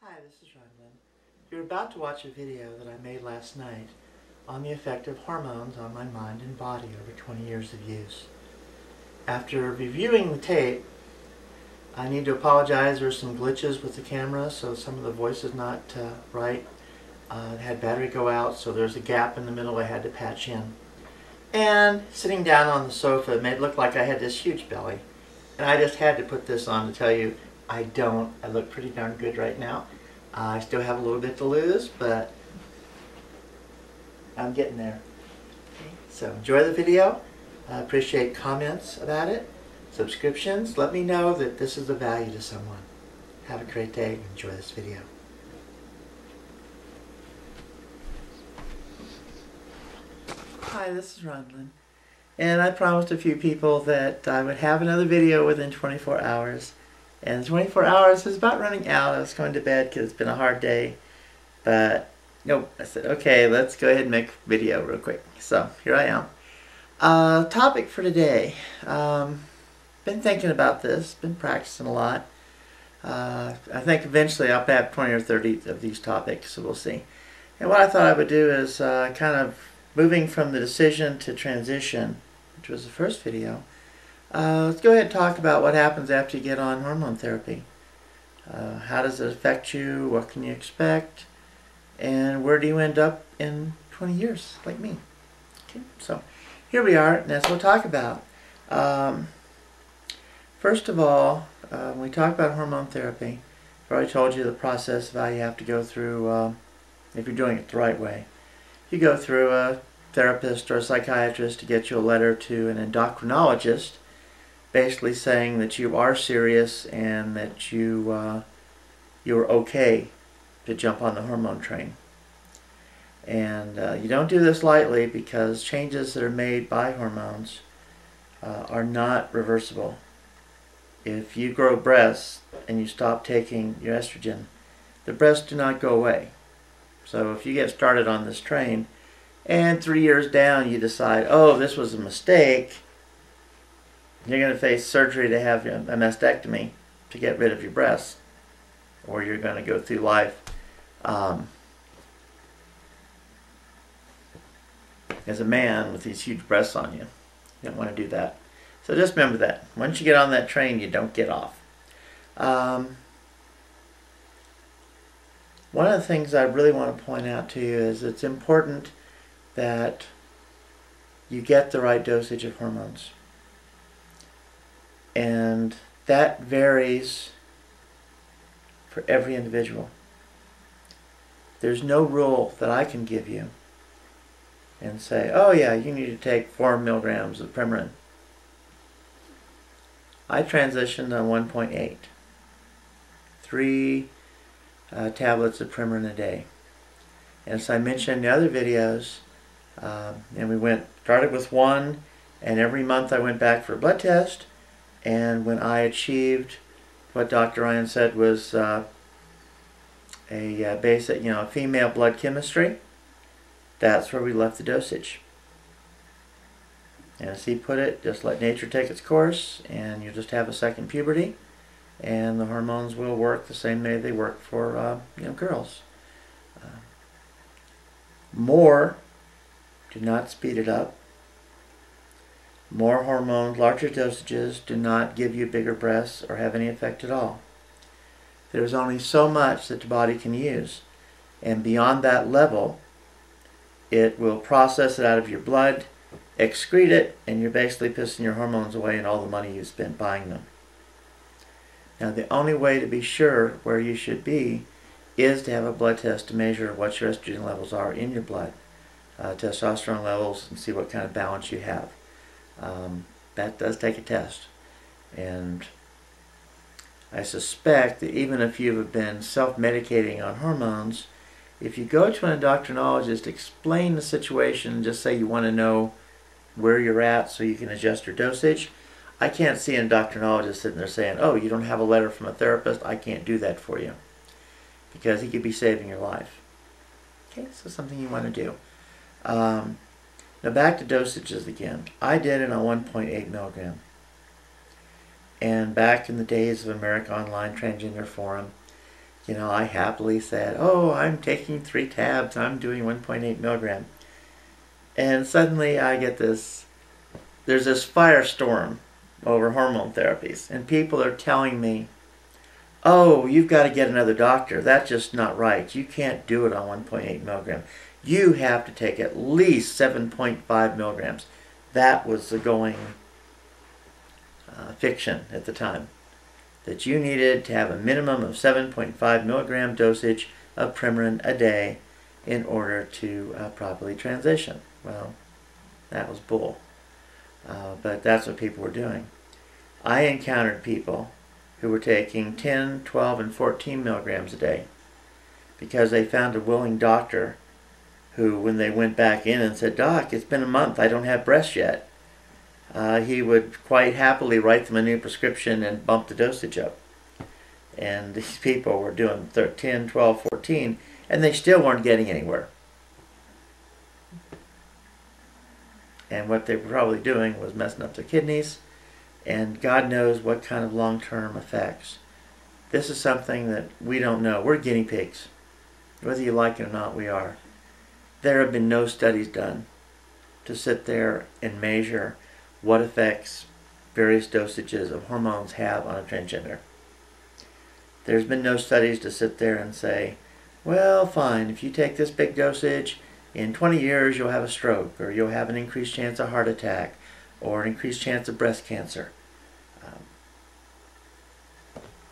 Hi, this is Rundlin. You're about to watch a video that I made last night on the effect of hormones on my mind and body over 20 years of use. After reviewing the tape, I need to apologize. There were some glitches with the camera, so some of the voice is not right. It had battery go out, so there's a gap in the middle I had to patch in. And sitting down on the sofa, it made it look like I had this huge belly. And I just had to put this on to tell you I don't. I look pretty darn good right now. I still have a little bit to lose, but I'm getting there. Okay. So enjoy the video. I appreciate comments about it. Subscriptions. Let me know that this is of value to someone. Have a great day and enjoy this video. Hi, this is Rundlin. And I promised a few people that I would have another video within 24 hours. And 24 hours is about running out. I was going to bed because it's been a hard day. But nope, I said, okay, let's go ahead and make a video real quick. So here I am. Topic for today. Been thinking about this, been practicing a lot. I think eventually I'll have 20 or 30 of these topics, so we'll see. And what I thought I would do is kind of moving from the decision to transition, which was the first video. Let's go ahead and talk about what happens after you get on hormone therapy. How does it affect you? What can you expect? And where do you end up in 20 years, like me? Okay, so here we are, and that's what we'll talk about. First of all, when we talk about hormone therapy, I've already told you the process of how you have to go through if you're doing it the right way. You go through a therapist or a psychiatrist to get you a letter to an endocrinologist, basically saying that you are serious and that you're okay to jump on the hormone train. And you don't do this lightly because changes that are made by hormones are not reversible. If you grow breasts and you stop taking your estrogen, the breasts do not go away. So if you get started on this train and 3 years down you decide, oh, this was a mistake, you're going to face surgery to have a mastectomy to get rid of your breasts, or you're going to go through life as a man with these huge breasts on you. You don't want to do that. So just remember that. Once you get on that train, you don't get off. One of the things I really want to point out to you is it's important that you get the right dosage of hormones. And that varies for every individual. There's no rule that I can give you and say, oh yeah, you need to take 4 milligrams of Premarin. I transitioned on 1.8. 3 tablets of Premarin a day. And as I mentioned in the other videos, and we started with 1, and every month I went back for a blood test, and when I achieved what Dr. Ryan said was a basic, female blood chemistry, that's where we left the dosage. And as he put it, just let nature take its course, and you'll just have a second puberty, and the hormones will work the same way they work for girls. More do not speed it up. More hormones, larger dosages do not give you bigger breasts or have any effect at all. There's only so much that the body can use, and beyond that level, it will process it out of your blood, excrete it, and you're basically pissing your hormones away and all the money you spent buying them. Now, the only way to be sure where you should be is to have a blood test to measure what your estrogen levels are in your blood, testosterone levels, and see what kind of balance you have. That does take a test. And I suspect that even if you have been self-medicating on hormones, if you go to an endocrinologist, explain the situation, and just say you want to know where you're at so you can adjust your dosage, I can't see an endocrinologist sitting there saying, oh, you don't have a letter from a therapist, I can't do that for you. Because he could be saving your life. Okay, so something you want to do. Now back to dosages again. I did it on 1.8 milligram. And back in the days of America Online Transgender Forum, I happily said, oh, I'm taking 3 tabs, I'm doing 1.8 milligram. And suddenly I get there's this firestorm over hormone therapies. And people are telling me, oh, you've got to get another doctor. That's just not right. You can't do it on 1.8 milligram. You have to take at least 7.5 milligrams. That was the going fiction at the time. That you needed to have a minimum of 7.5 milligram dosage of Premarin a day in order to properly transition. Well, that was bull. But that's what people were doing. I encountered people who were taking 10, 12, and 14 milligrams a day because they found a willing doctor who, when they went back in and said, Doc, it's been a month, I don't have breasts yet, he would quite happily write them a new prescription and bump the dosage up. And these people were doing 10, 12, 14, and they still weren't getting anywhere. And what they were probably doing was messing up their kidneys, and God knows what kind of long-term effects. This is something that we don't know. We're guinea pigs. Whether you like it or not, we are. There have been no studies done to sit there and measure what effects various dosages of hormones have on a transgender. There's been no studies to sit there and say, well, fine, if you take this big dosage, in 20 years you'll have a stroke, or you'll have an increased chance of heart attack, or an increased chance of breast cancer.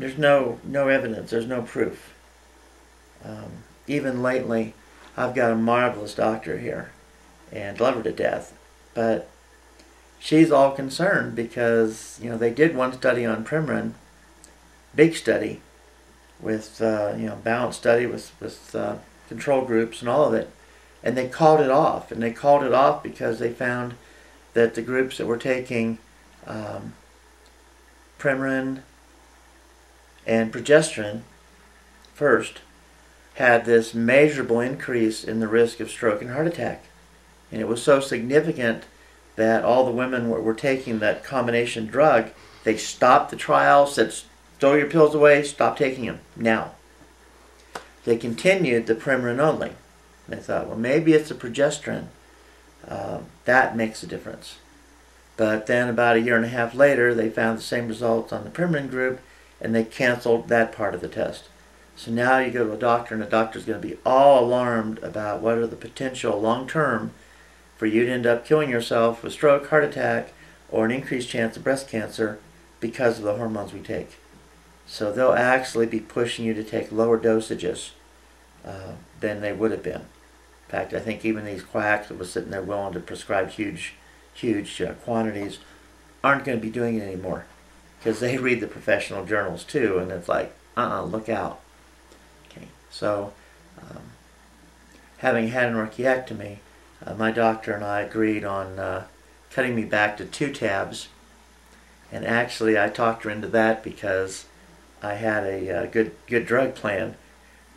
There's no evidence, there's no proof. Even lately, I've got a marvelous doctor here, and love her to death, but she's all concerned because, they did one study on Premarin, big study, with, balanced study with control groups and all of it, and they called it off. And they called it off because they found that the groups that were taking Premarin and progesterone first had this measurable increase in the risk of stroke and heart attack. And it was so significant that all the women were taking that combination drug. They stopped the trial, said, throw your pills away, stop taking them now. They continued the Premarin only. They thought, well, maybe it's the progesterone. That makes a difference. But then about a year and a half later, they found the same results on the Premarin group, and they canceled that part of the test. So now you go to a doctor, and the doctor's going to be all alarmed about what are the potential long-term for you to end up killing yourself with stroke, heart attack, or an increased chance of breast cancer because of the hormones we take. So they'll actually be pushing you to take lower dosages than they would have been. In fact, I think even these quacks that were sitting there willing to prescribe huge quantities aren't going to be doing it anymore because they read the professional journals too, and it's like, look out. Okay, so having had an orchiectomy, my doctor and I agreed on cutting me back to 2 tabs, and actually I talked her into that because I had a good drug plan,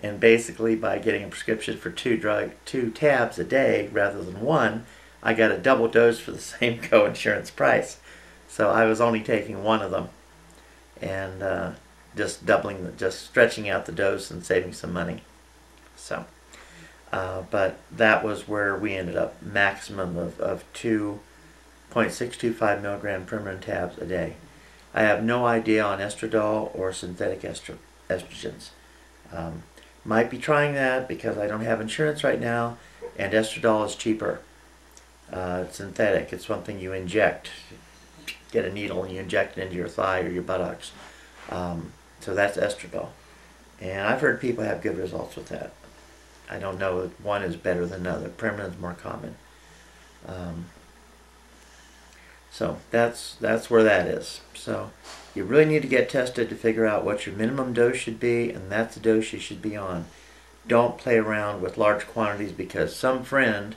and basically by getting a prescription for 2 tabs a day rather than 1, I got a double dose for the same co-insurance price. So I was only taking 1 of them, and just stretching out the dose and saving some money. So, but that was where we ended up, maximum of 2.625 milligram Premarin tabs a day. I have no idea on estradiol or synthetic estrogens. Might be trying that because I don't have insurance right now, and estradiol is cheaper. It's synthetic. It's something you inject. Get a needle and you inject it into your thigh or your buttocks. So that's estradiol. And I've heard people have good results with that. I don't know if one is better than another. Premarin is more common. So that's where that is. So you really need to get tested to figure out what your minimum dose should be, and that's the dose you should be on. Don't play around with large quantities because some friend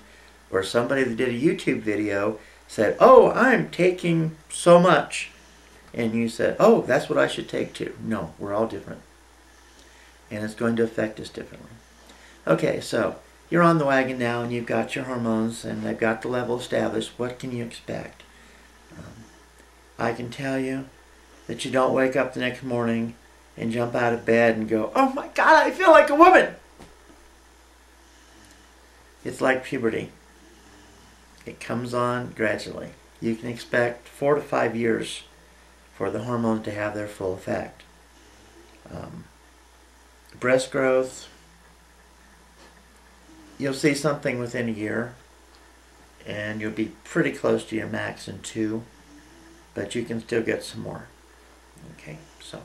or somebody that did a YouTube video said, oh, I'm taking so much. And you said, oh, that's what I should take too. No, we're all different. And it's going to affect us differently. Okay, so you're on the wagon now and you've got your hormones and they've got the level established. What can you expect? I can tell you that you don't wake up the next morning and jump out of bed and go, oh my God, I feel like a woman. It's like puberty. It comes on gradually. You can expect 4 to 5 years for the hormones to have their full effect. Breast growth, you'll see something within a year, and you'll be pretty close to your max in 2, but you can still get some more. Okay, so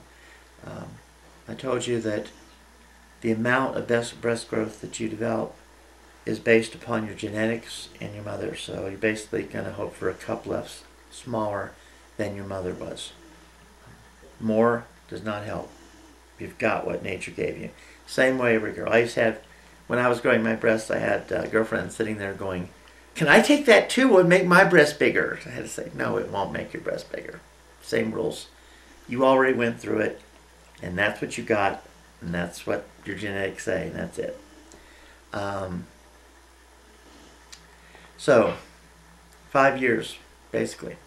I told you that the amount of breast growth that you develop is based upon your genetics and your mother. So you're basically going to hope for a cup less smaller than your mother was. More does not help. You've got what nature gave you. Same way every girl. I used to have, when I was growing my breasts, I had a girlfriend sitting there going, can I take that too? It would make my breast bigger. I had to say, no, it won't make your breast bigger. Same rules. You already went through it, and that's what you got, and that's what your genetics say, and that's it. So, 5 years, basically.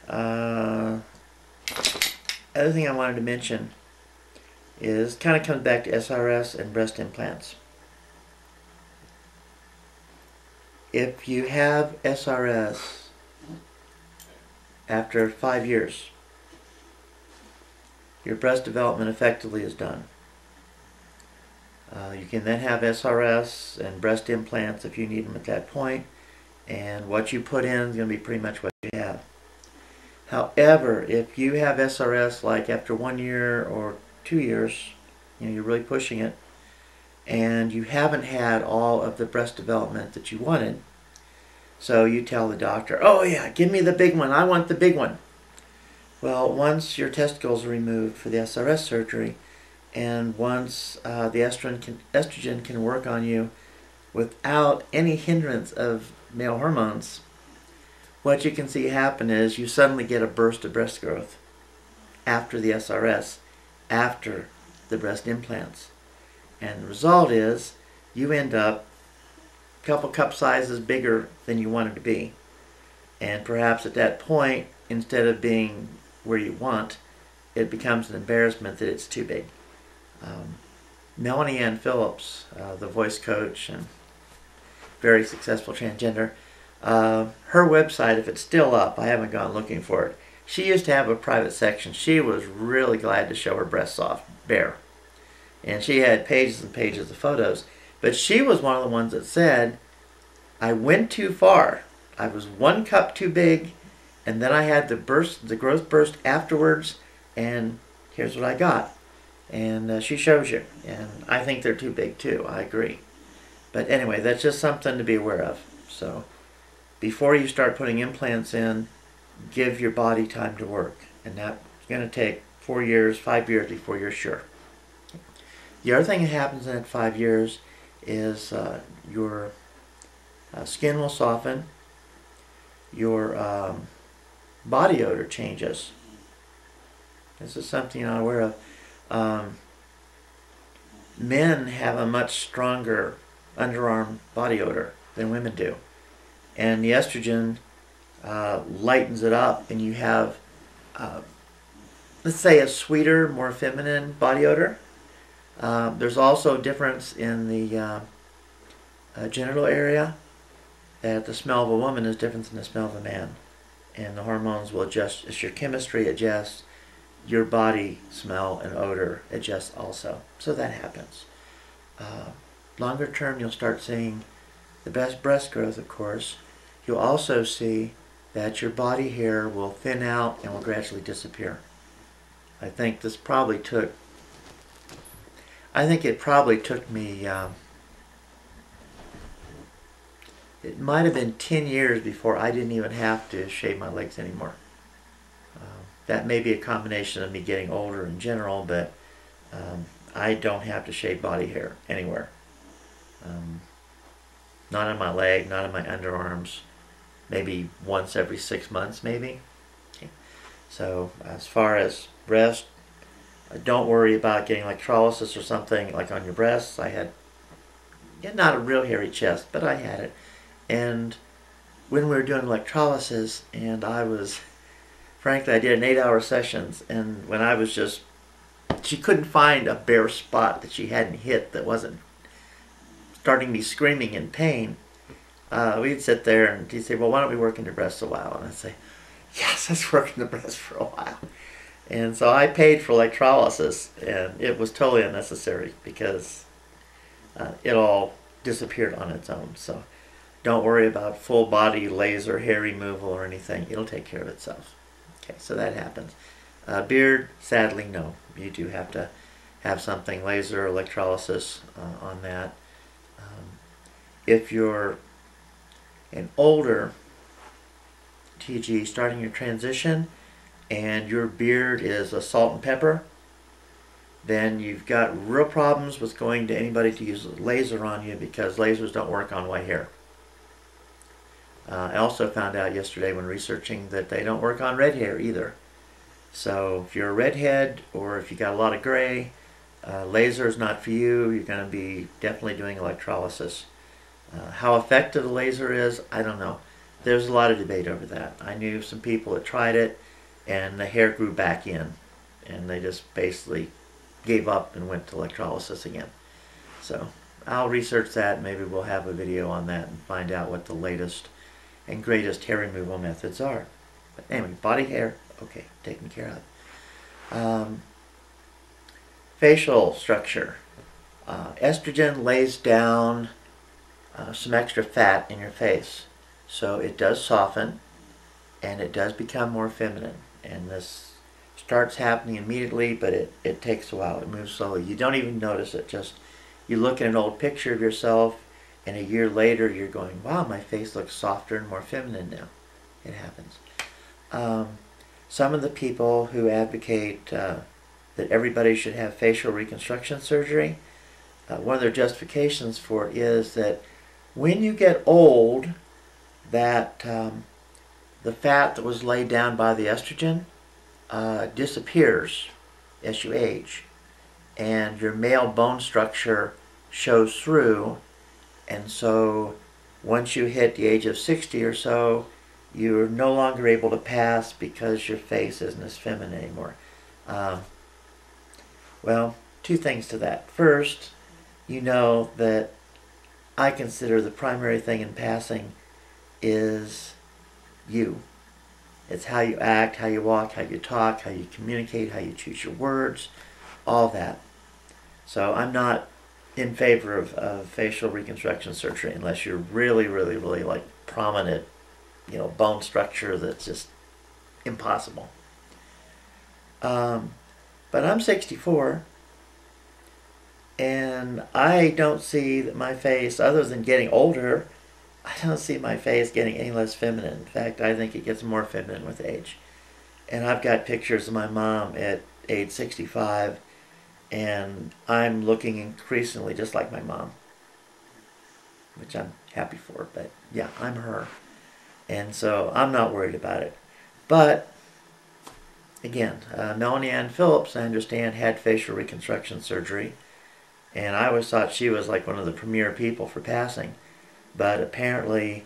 Other thing I wanted to mention is, kind of comes back to SRS and breast implants. If you have SRS after 5 years, your breast development effectively is done. You can then have SRS and breast implants if you need them at that point, and what you put in is going to be pretty much what you have. However, if you have SRS like after 1 year or 2 years, you're really pushing it, and you haven't had all of the breast development that you wanted, so you tell the doctor, oh yeah, give me the big one, I want the big one. Well, once your testicles are removed for the SRS surgery, and once the estrogen can work on you without any hindrance of male hormones, what you can see happen is you suddenly get a burst of breast growth after the SRS, after the breast implants. And the result is you end up a couple cup sizes bigger than you wanted to be. And perhaps at that point, instead of being where you want, it becomes an embarrassment that it's too big. Melanie Ann Phillips, the voice coach and very successful transgender, her website, if it's still up, I haven't gone looking for it, she used to have a private section. She was really glad to show her breasts off bare. And she had pages and pages of photos. But she was one of the ones that said, I went too far. I was 1 cup too big, and then I had the growth burst afterwards, and here's what I got. And she shows you. And I think they're too big too. I agree. But anyway, that's just something to be aware of. So before you start putting implants in, give your body time to work. And that's going to take 4 years, 5 years before you're sure. The other thing that happens in that 5 years is your skin will soften. Your body odor changes. This is something you're not aware of. Men have a much stronger underarm body odor than women do. And the estrogen lightens it up, and you have, let's say, a sweeter, more feminine body odor. There's also a difference in the genital area, that the smell of a woman is different than the smell of a man. And the hormones will adjust as your chemistry adjusts, your body smell and odor adjusts also. So that happens. Longer term, you'll start seeing the best breast growth, of course. You'll also see that your body hair will thin out and will gradually disappear. I think this probably took, it took me, it might have been 10 years before I didn't even have to shave my legs anymore. That may be a combination of me getting older in general, but I don't have to shave body hair anywhere. Not on my leg, not on my underarms, maybe once every 6 months maybe. Okay. So as far as breast, don't worry about getting electrolysis or something like on your breasts. I had, not a real hairy chest, but I had it. And when we were doing electrolysis, and I was, frankly, I did an 8-hour sessions, and when I was just she couldn't find a bare spot that she hadn't hit that wasn't starting me screaming in pain. We'd sit there and she'd say, well, why don't we work in the breast a while? And I'd say, yes, let's work in the breast for a while. And so I paid for electrolysis, and it was totally unnecessary because it all disappeared on its own. So don't worry about full body laser hair removal or anything. It'll take care of itself. Okay, so that happens. Beard, sadly, no. You do have to have something, laser electrolysis on that. If you're an older TG starting your transition and your beard is a salt and pepper, then you've got real problems with going to anybody to use a laser on you, because lasers don't work on white hair. I also found out yesterday when researching that they don't work on red hair either. So if you're a redhead or if you got a lot of gray, laser is not for you. You're going to be definitely doing electrolysis. How effective the laser is, I don't know. There's a lot of debate over that. I knew some people that tried it and the hair grew back in, and they just basically gave up and went to electrolysis again. So I'll research that. Maybe we'll have a video on that and find out what the latest and greatest hair removal methods are. But anyway, body hair, okay, taken care of. Facial structure. Estrogen lays down some extra fat in your face. So it does soften and it does become more feminine. And this starts happening immediately, but it takes a while. It moves slowly. You don't even notice it. Just you look at an old picture of yourself, and a year later you're going, wow, my face looks softer and more feminine now. It happens. Some of the people who advocate that everybody should have facial reconstruction surgery, one of their justifications for it is that when you get old, that the fat that was laid down by the estrogen disappears as you age, and your male bone structure shows through. And so once you hit the age of 60 or so, you're no longer able to pass because your face isn't as feminine anymore. Well, two things to that. First, you know that I consider the primary thing in passing is you. It's how you act, how you walk, how you talk, how you communicate, how you choose your words, all that. So I'm not in favor of facial reconstruction surgery unless you're really, really, really like prominent, bone structure that's just impossible. But I'm 64, and I don't see that my face, other than getting older, I don't see my face getting any less feminine. In fact, I think it gets more feminine with age. And I've got pictures of my mom at age 65, and I'm looking increasingly just like my mom, which I'm happy for. But yeah, I'm her. And so I'm not worried about it. But again, Melanie Ann Phillips, I understand, had facial reconstruction surgery. And I always thought she was like one of the premier people for passing. But apparently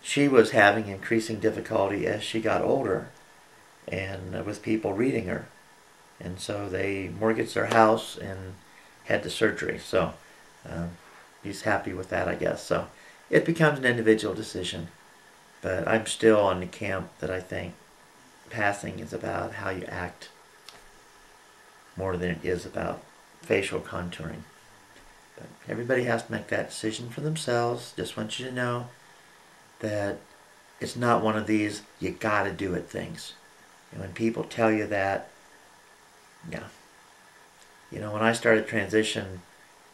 she was having increasing difficulty as she got older, and with people reading her. And so they mortgaged their house and had the surgery. So he's happy with that, I guess. So it becomes an individual decision. But I'm still on the camp that I think passing is about how you act more than it is about facial contouring. But everybody has to make that decision for themselves. Just want you to know that it's not one of these you gotta do it things. And when people tell you that, yeah. When I started transition,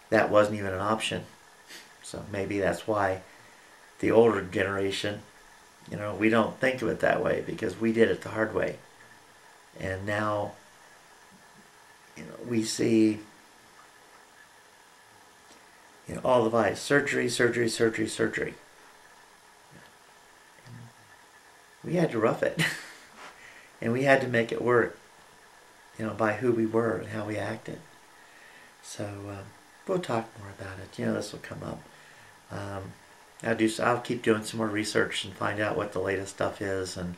that wasn't even an option. So maybe that's why the older generation, we don't think of it that way because we did it the hard way. And now, we see, all the vice, surgery, surgery, surgery, surgery. We had to rough it. And we had to make it work, by who we were and how we acted. So we'll talk more about it. This will come up. I'll keep doing some more research and find out what the latest stuff is and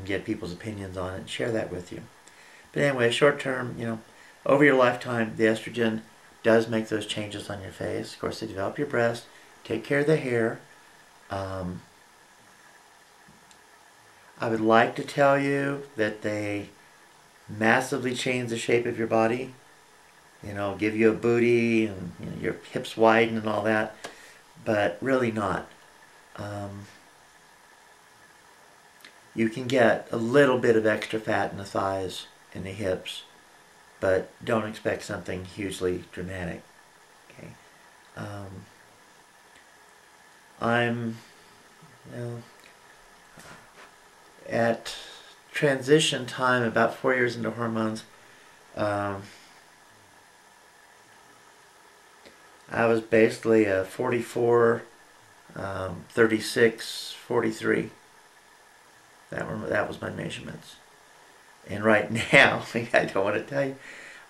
get people's opinions on it and share that with you. But anyway, short term, over your lifetime, the estrogen does make those changes on your face. Of course, they develop your breast, take care of the hair. I would like to tell you that they massively change the shape of your body. You know, give you a booty and your hips widen and all that, but really not. You can get a little bit of extra fat in the thighs and the hips, but don't expect something hugely dramatic. Okay, I'm, you know, at transition time, about 4 years into hormones. I was basically a 44, 36, 43. That was my measurements. And right now, I don't want to tell you,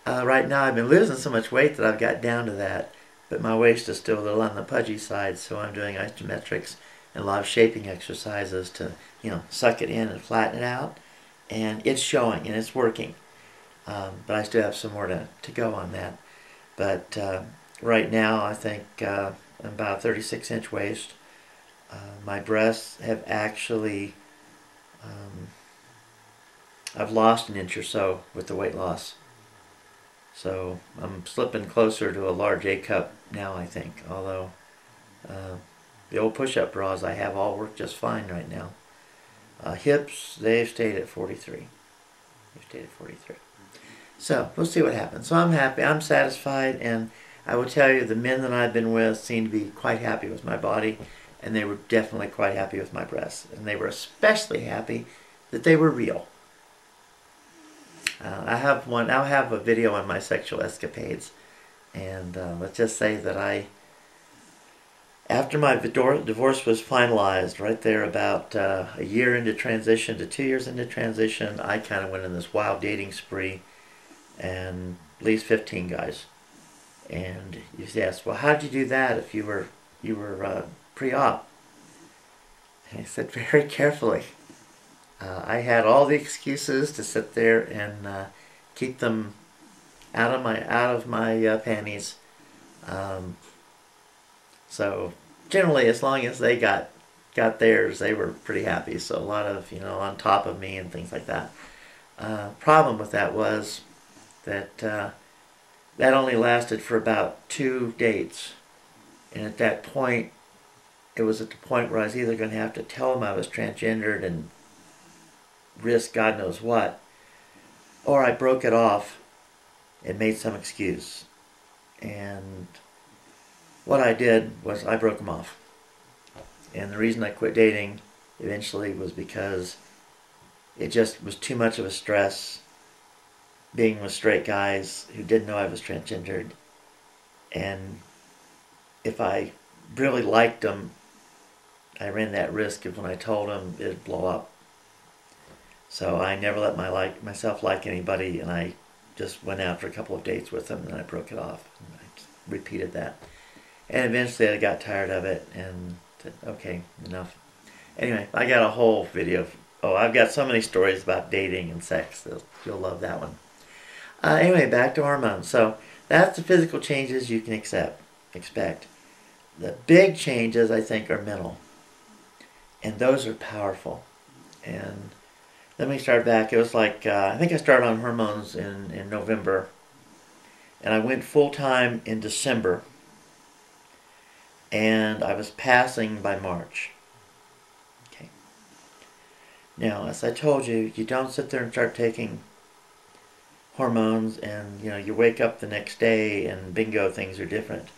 right now I've been losing so much weight that I've got down to that, but my waist is still a little on the pudgy side, so I'm doing isometrics and a lot of shaping exercises to, suck it in and flatten it out. And it's showing and it's working. But I still have some more to go on that. But right now I think I'm about a 36-inch waist. My breasts have actually, I've lost an inch or so with the weight loss. So I'm slipping closer to a large A cup now, I think. Although the old push-up bras I have all work just fine right now. Hips, they've stayed at 43. They've stayed at 43. So we'll see what happens. So I'm happy. I'm satisfied, and I will tell you the men that I've been with seem to be quite happy with my body, and they were definitely quite happy with my breasts, and they were especially happy that they were real. I'll have a video on my sexual escapades, and let's just say that after my divorce was finalized, right there about a year into transition to 2 years into transition, I kind of went in this wild dating spree, and at least 15 guys. And you ask, well, how did you do that if you were pre-op? And I said, very carefully. I had all the excuses to sit there and keep them out of my panties. So generally, as long as they got theirs, they were pretty happy. So a lot of on top of me and things like that. Problem with that was that that only lasted for about 2 dates, and at that point, it was at the point where I was either going to have to tell them I was transgendered and risk God knows what, or I broke it off and made some excuse. And what I did was I broke them off. And the reason I quit dating eventually was because it just was too much of a stress being with straight guys who didn't know I was transgendered. And if I really liked them, I ran that risk of when I told them it'd blow up. So I never let myself like anybody, and I just went out for a couple of dates with them, and then I broke it off. And I just repeated that. And eventually I got tired of it and said, okay, enough. Anyway, I got a whole video. I've got so many stories about dating and sex. You'll love that one. Anyway, back to hormones. So that's the physical changes you can expect. The big changes, I think, are mental. And those are powerful. And let me start back. It was like, I think I started on hormones in November. And I went full-time in December. And I was passing by March. Okay. Now, as I told you, you don't sit there and start taking hormones and, you wake up the next day and bingo, things are different.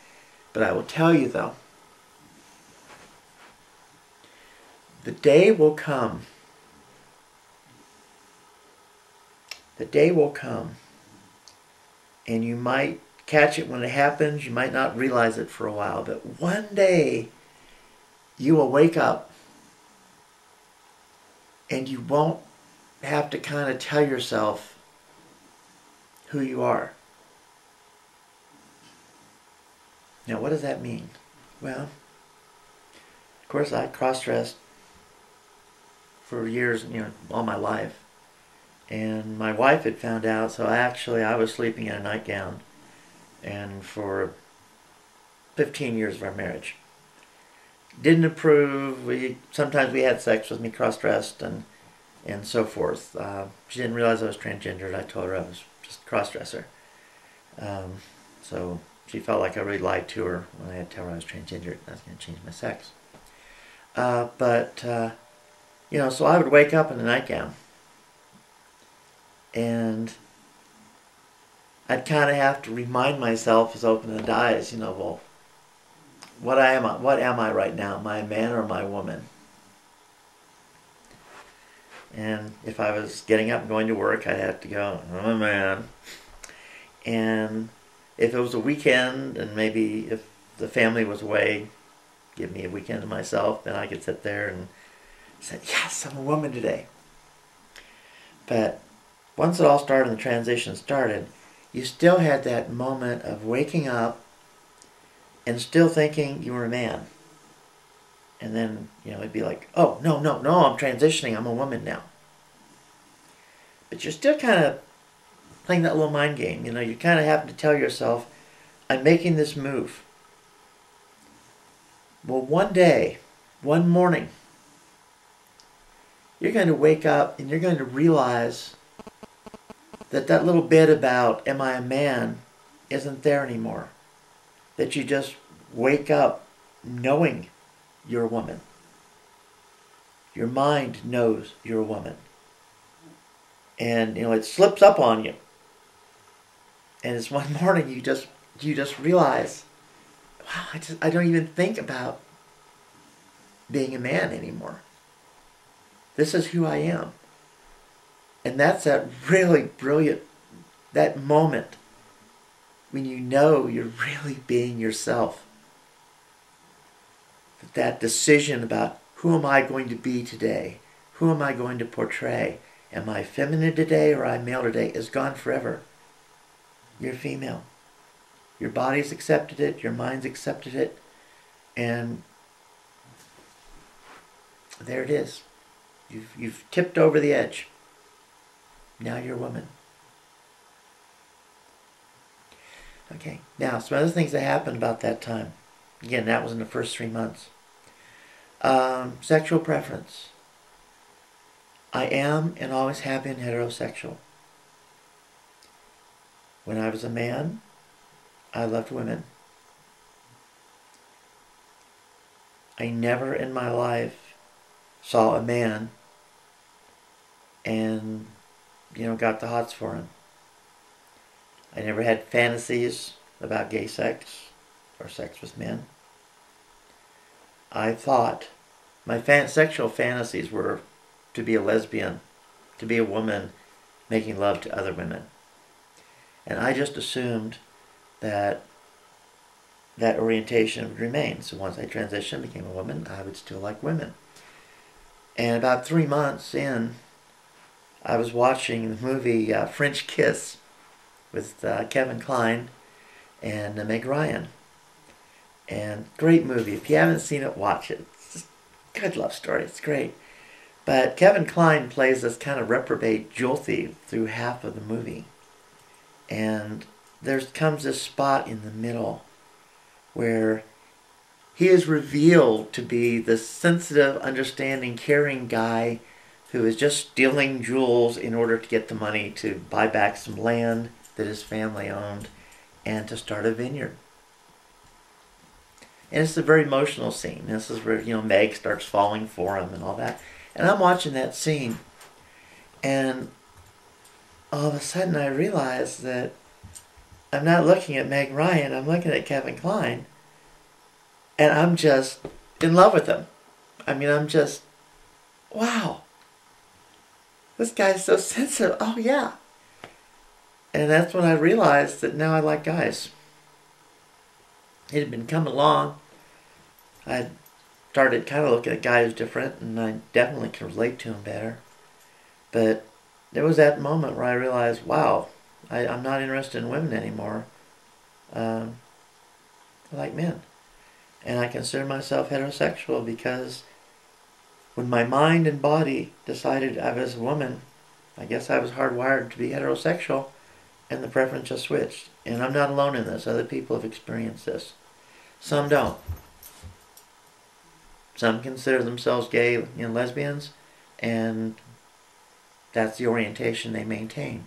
But I will tell you, though, the day will come. The day will come, and you might catch it when it happens. You might not realize it for a while, but one day you will wake up and you won't have to kind of tell yourself who you are. Now, what does that mean? Well, of course, I cross-dressed for years, all my life. And my wife had found out, so I was sleeping in a nightgown. And for 15 years of our marriage. Didn't approve. Sometimes we had sex with me cross-dressed and so forth. She didn't realize I was transgendered. I told her I was just a cross-dresser. So she felt like I really lied to her when I had to tell her I was transgendered and I was going to change my sex. So I would wake up in a nightgown. And I'd kind of have to remind myself as I opened the eyes, well, what am I right now? Am I a man or am I a woman? And if I was getting up and going to work, I'd have to go, I'm a man. And if it was a weekend, and maybe if the family was away, give me a weekend to myself, then I could sit there and say, yes, I'm a woman today. But once it all started and the transition started, you still had that moment of waking up and still thinking you were a man. And then, it'd be like, oh, no, I'm transitioning, I'm a woman now. But you're still kind of playing that little mind game. You kind of have to tell yourself, I'm making this move. Well, one day, one morning, you're going to wake up and you're going to realize that little bit about, am I a man, isn't there anymore. That you just wake up knowing you're a woman. Your mind knows you're a woman. And, it slips up on you. And it's one morning you just realize, wow, I don't even think about being a man anymore. This is who I am. And that's that really brilliant, that moment when you know you're really being yourself. That decision about who am I going to be today? Who am I going to portray? Am I feminine today or am I male today is gone forever. You're female. Your body's accepted it, your mind's accepted it, and there it is. You've tipped over the edge. Now you're a woman. Okay, now some other things that happened about that time. Again, that was in the first 3 months. Sexual preference. I am and always have been heterosexual. When I was a man, I loved women. I never in my life saw a man and got the hots for him. I never had fantasies about gay sex or sex with men. I thought my sexual fantasies were to be a lesbian, to be a woman making love to other women. And I just assumed that orientation would remain. So once I transitioned, became a woman, I would still like women. And about 3 months in, I was watching the movie French Kiss with Kevin Kline and Meg Ryan. And great movie. If you haven't seen it, watch it. It's just a good love story. It's great. But Kevin Kline plays this kind of reprobate jewel thief through half of the movie. And there comes this spot in the middle where he is revealed to be this sensitive, understanding, caring guy who is just stealing jewels in order to get the money to buy back some land that his family owned and to start a vineyard. And it's a very emotional scene. This is where, Meg starts falling for him and all that. And I'm watching that scene, and all of a sudden I realize that I'm not looking at Meg Ryan, I'm looking at Kevin Kline, and I'm just in love with him. I'm just, wow. This guy's so sensitive. Oh, yeah. And that's when I realized that now I like guys. It had been coming along. I started kind of looking at guys different, and I definitely can relate to him better. But there was that moment where I realized, wow, I'm not interested in women anymore. I like men. And I consider myself heterosexual because when my mind and body decided I was a woman, I guess I was hardwired to be heterosexual, and the preference just switched. And I'm not alone in this. Other people have experienced this. Some don't. Some consider themselves gay, lesbians, and that's the orientation they maintain.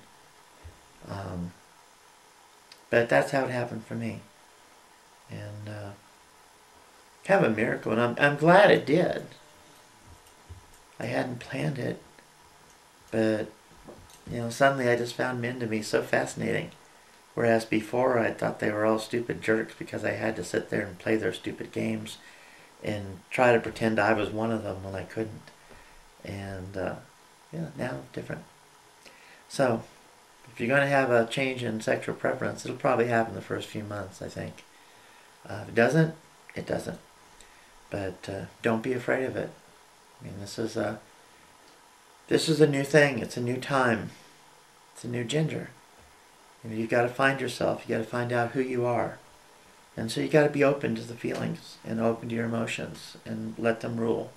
But that's how it happened for me. And kind of a miracle, and I'm glad it did. I hadn't planned it, but suddenly I just found men to be so fascinating. Whereas before I thought they were all stupid jerks because I had to sit there and play their stupid games and try to pretend I was one of them when I couldn't. And now different. So if you're going to have a change in sexual preference, it'll probably happen the first few months, I think. If it doesn't, it doesn't. But don't be afraid of it. I mean, this is a new thing. It's a new time. It's a new gender. You've got to find yourself. You got to find out who you are. And so you got to be open to the feelings and open to your emotions and let them rule.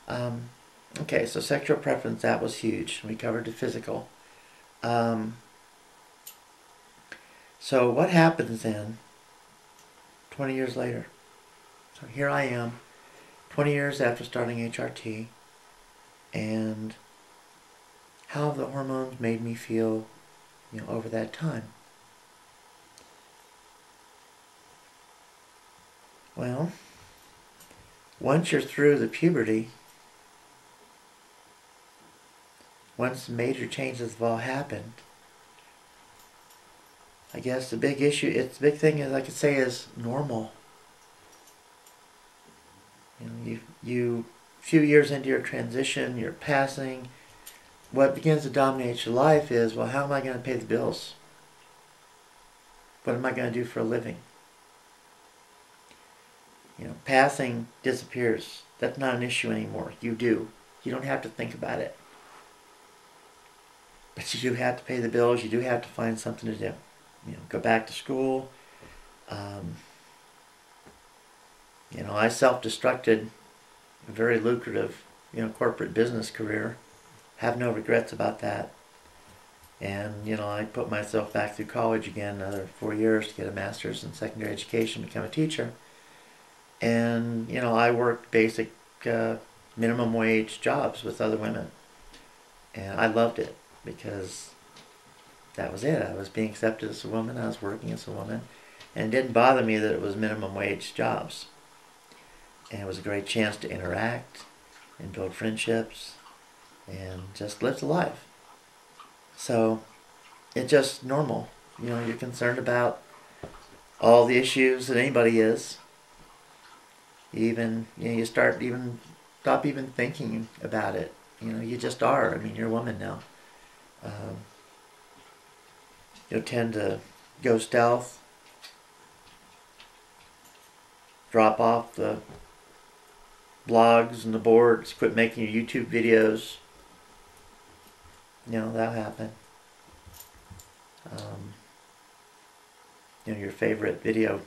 Okay, so sexual preference, that was huge. We covered the physical. So what happens then 20 years later? So here I am, 20 years after starting HRT, and how have the hormones made me feel, over that time? Well, once you're through the puberty, once the major changes have all happened, I guess the big thing is, I could say, is normal. You few years into your transition, you're passing. What begins to dominate your life is, well, how am I going to pay the bills? What am I going to do for a living? Passing disappears. That's not an issue anymore. You do. You don't have to think about it. But you do have to pay the bills. You do have to find something to do. Go back to school. I self-destructed a very lucrative, corporate business career. Have no regrets about that. And, I put myself back through college again, another 4 years to get a master's in secondary education, become a teacher. And, I worked basic minimum wage jobs with other women. And I loved it because that was it. I was being accepted as a woman. I was working as a woman. And it didn't bother me that it was minimum wage jobs. And it was a great chance to interact and build friendships and just live the life. So it's just normal. You're concerned about all the issues that anybody is. You stop even thinking about it. You just are. I mean, you're a woman now. You'll tend to go stealth, drop off the blogs and the boards, quit making your YouTube videos. That'll happen. Your favorite video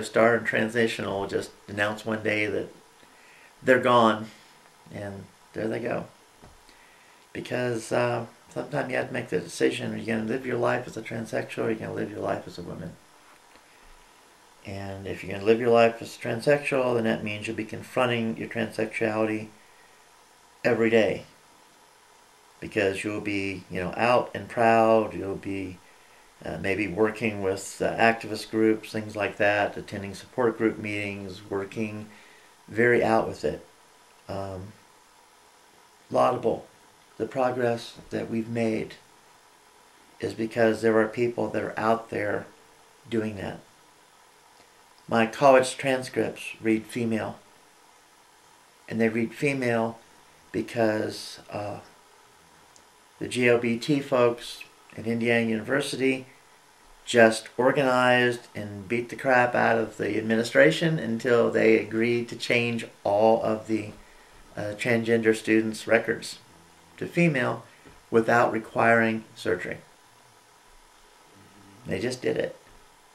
star and transitional will just announce one day that they're gone, and there they go. Because sometimes you have to make the decision: are you going to live your life as a transsexual, or are you going to live your life as a woman? And if you're going to live your life as a transsexual, then that means you'll be confronting your transsexuality every day. Because you'll be, out and proud. You'll be maybe working with activist groups, things like that, attending support group meetings, working very out with it. Laudable. The progress that we've made is because there are people that are out there doing that. My college transcripts read female. And they read female because the GLBT folks at Indiana University just organized and beat the crap out of the administration until they agreed to change all of the transgender students' records to female without requiring surgery. They just did it.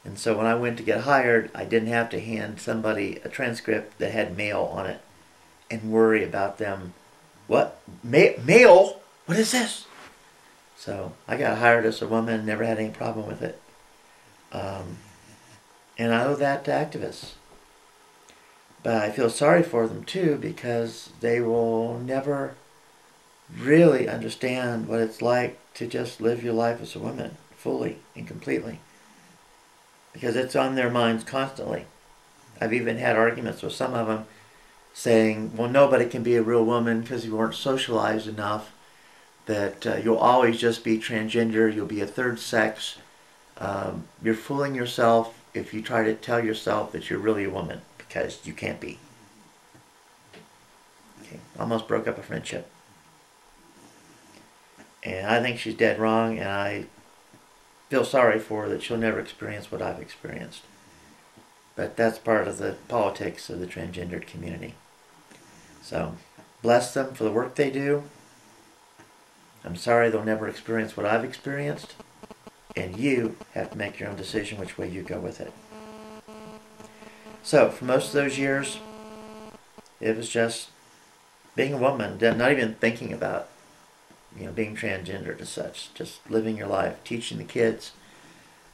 And so when I went to get hired, I didn't have to hand somebody a transcript that had male on it and worry about them. What? Male? What is this? So I got hired as a woman and never had any problem with it. And I owe that to activists. But I feel sorry for them too, because they will never really understand what it's like to just live your life as a woman fully and completely, because it's on their minds constantly. I've even had arguments with some of them saying, well, nobody can be a real woman because you weren't socialized enough, that you'll always just be transgender, you'll be a third sex. You're fooling yourself if you try to tell yourself that you're really a woman, because you can't be. Okay. Almost broke up a friendship. And I think she's dead wrong, and I feel sorry for her that she'll never experience what I've experienced. But that's part of the politics of the transgendered community. So, bless them for the work they do. I'm sorry they'll never experience what I've experienced. And you have to make your own decision which way you go with it. So, for most of those years, it was just being a woman, not even thinking about, being transgendered as such. Just living your life, teaching the kids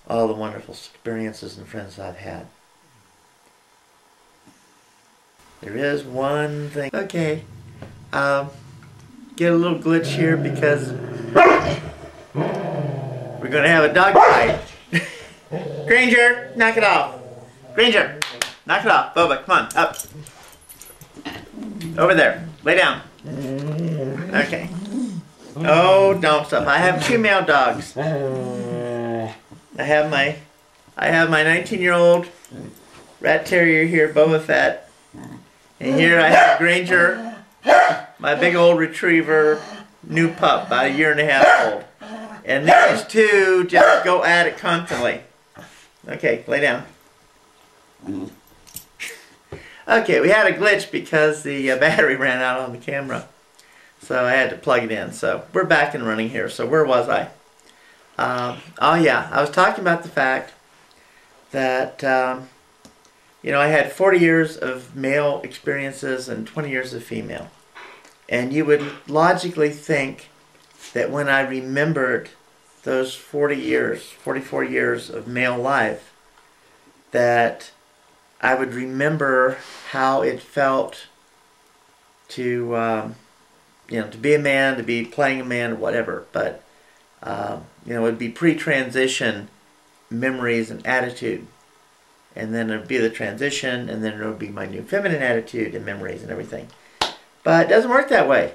all the wonderful experiences and friends I've had. There is one thing. Okay. Get a little glitch here because we're going to have a dog fight. Granger, knock it off. Granger, knock it off. Boba, come on, up. Over there. Lay down. Okay. Oh, don't stop. I have 2 male dogs. I have my 19-year-old rat terrier here, Boba Fett. And here I have Granger, my big old retriever, new pup, about 1.5 years old. And these two just go at it constantly. Okay, lay down. Okay, we had a glitch because the battery ran out on the camera. So I had to plug it in. So we're back and running here. So where was I? Oh yeah, I was talking about the fact that, I had 40 years of male experiences and 20 years of female. And you would logically think that when I remembered those 44 years of male life, that I would remember how it felt to, to be a man, to be playing a man, or whatever. But, it would be pre-transition memories and attitude. And then it would be the transition, and then it would be my new feminine attitude and memories and everything. But it doesn't work that way.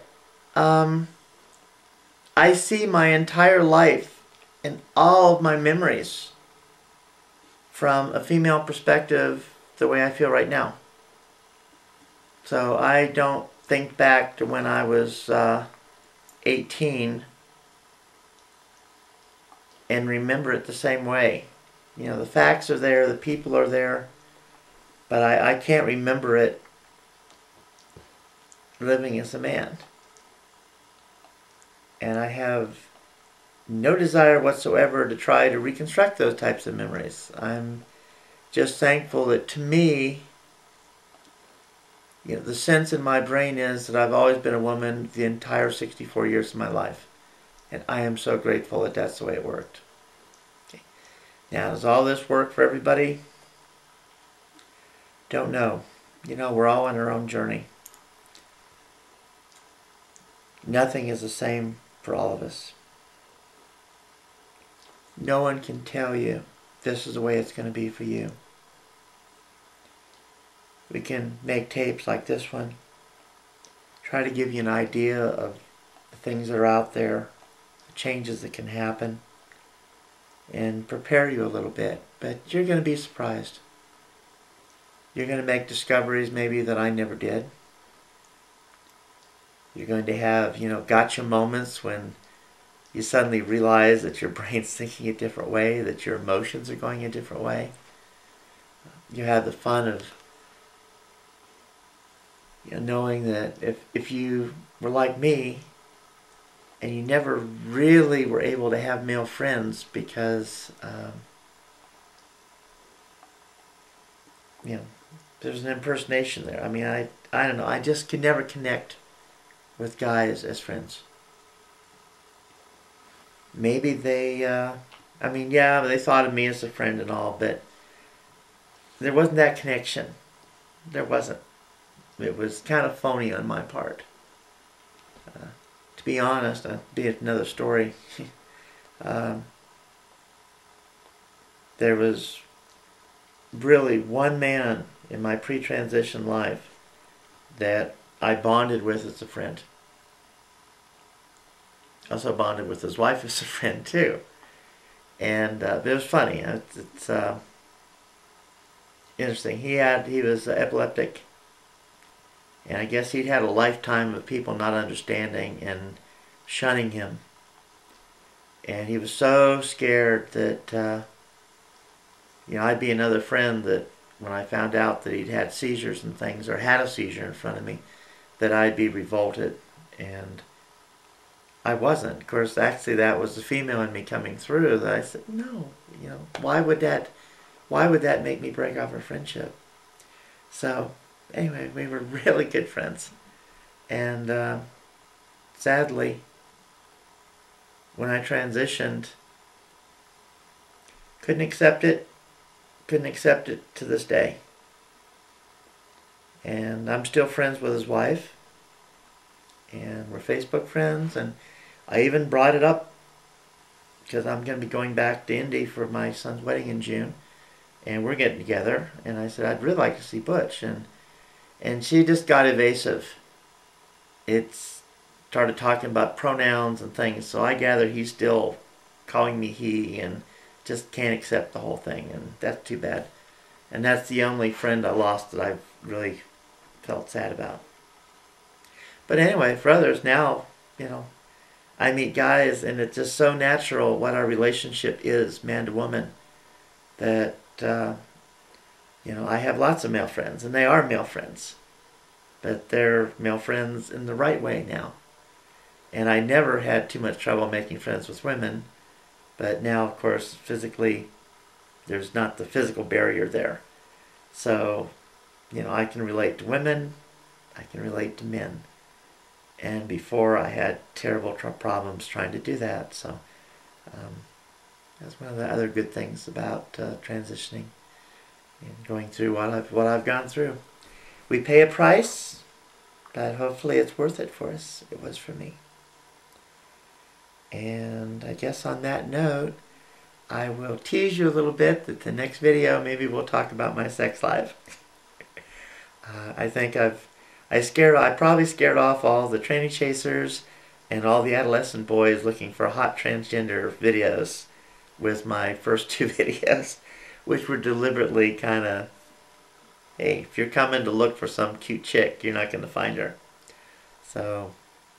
I see my entire life and all of my memories from a female perspective the way I feel right now. So I don't think back to when I was 18 and remember it the same way. The facts are there, the people are there, but I can't remember it living as a man. And I have no desire whatsoever to try to reconstruct those types of memories. I'm just thankful that, to me, the sense in my brain is that I've always been a woman the entire 64 years of my life. And I am so grateful that that's the way it worked. Okay. Now, does all this work for everybody? Don't know. We're all on our own journey. Nothing is the same for all of us. No one can tell you this is the way it's going to be for you. We can make tapes like this one, try to give you an idea of the things that are out there, the changes that can happen, and prepare you a little bit. But you're going to be surprised. You're going to make discoveries maybe that I never did. You're going to have, gotcha moments when you suddenly realize that your brain's thinking a different way, that your emotions are going a different way. You have the fun of knowing that if you were like me and you never really were able to have male friends because there's an impersonation there. I mean, I don't know, I just could never connect with guys as friends. maybe they, I mean, yeah, they thought of me as a friend and all, but there wasn't that connection. There wasn't. It was kind of phony on my part. To be honest, be another story. um, there was really one man in my pre-transition life that I bonded with as a friend. Also bonded with his wife as a friend too. And it was funny. It's interesting. He was epileptic, and I guess he'd had a lifetime of people not understanding and shunning him. And he was so scared that I'd be another friend that when I found out that he'd had seizures and things, or had a seizure in front of me, that I'd be revolted. And I wasn't. Of course, actually, that was the female in me coming through. That I said, no, why would that make me break off our friendship? So, anyway, we were really good friends. And sadly, when I transitioned, couldn't accept it to this day. And I'm still friends with his wife, and we're Facebook friends, and I even brought it up because I'm going to be going back to Indy for my son's wedding in June, and we're getting together, and I said, I'd really like to see Butch, and she just got evasive. It started talking about pronouns and things, so I gather he's still calling me he, and just can't accept the whole thing, and that's too bad. And that's the only friend I lost that I've really felt sad about. But anyway, for others now, I meet guys, and it's just so natural what our relationship is, man to woman, that I have lots of male friends, and they are male friends, but they're male friends in the right way now. And I never had too much trouble making friends with women, but now, of course, physically, there's not the physical barrier there. So, I can relate to women, I can relate to men. And before, I had terrible problems trying to do that. So, that's one of the other good things about transitioning and going through what I've gone through. We pay a price, but hopefully it's worth it for us. It was for me. And I guess on that note, I will tease you a little bit that the next video maybe we'll talk about my sex life. I think I probably scared off all the tranny chasers and all the adolescent boys looking for hot transgender videos with my first two videos, which were deliberately kind of, hey, if you're coming to look for some cute chick, you're not going to find her. So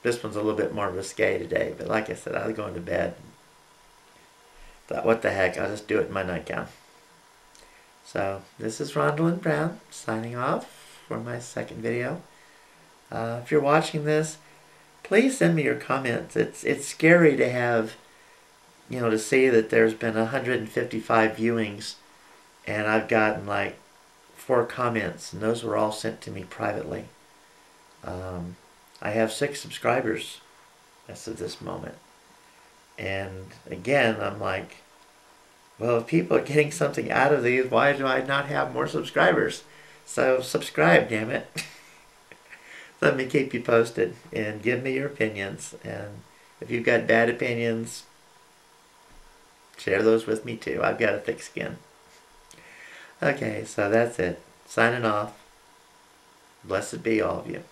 this one's a little bit more risque today, but like I said, I was going to bed. Thought, what the heck, I'll just do it in my nightgown. So this is Rondalyn Brown signing off for my second video. If you're watching this, please send me your comments. It's scary to have, to see that there's been 155 viewings, and I've gotten like 4 comments, and those were all sent to me privately. I have 6 subscribers as of this moment. And again, I'm like, well, if people are getting something out of these, why do I not have more subscribers? So subscribe, damn it. Let me keep you posted and give me your opinions. And if you've got bad opinions, share those with me too. I've got a thick skin. Okay, so that's it. Signing off. Blessed be all of you.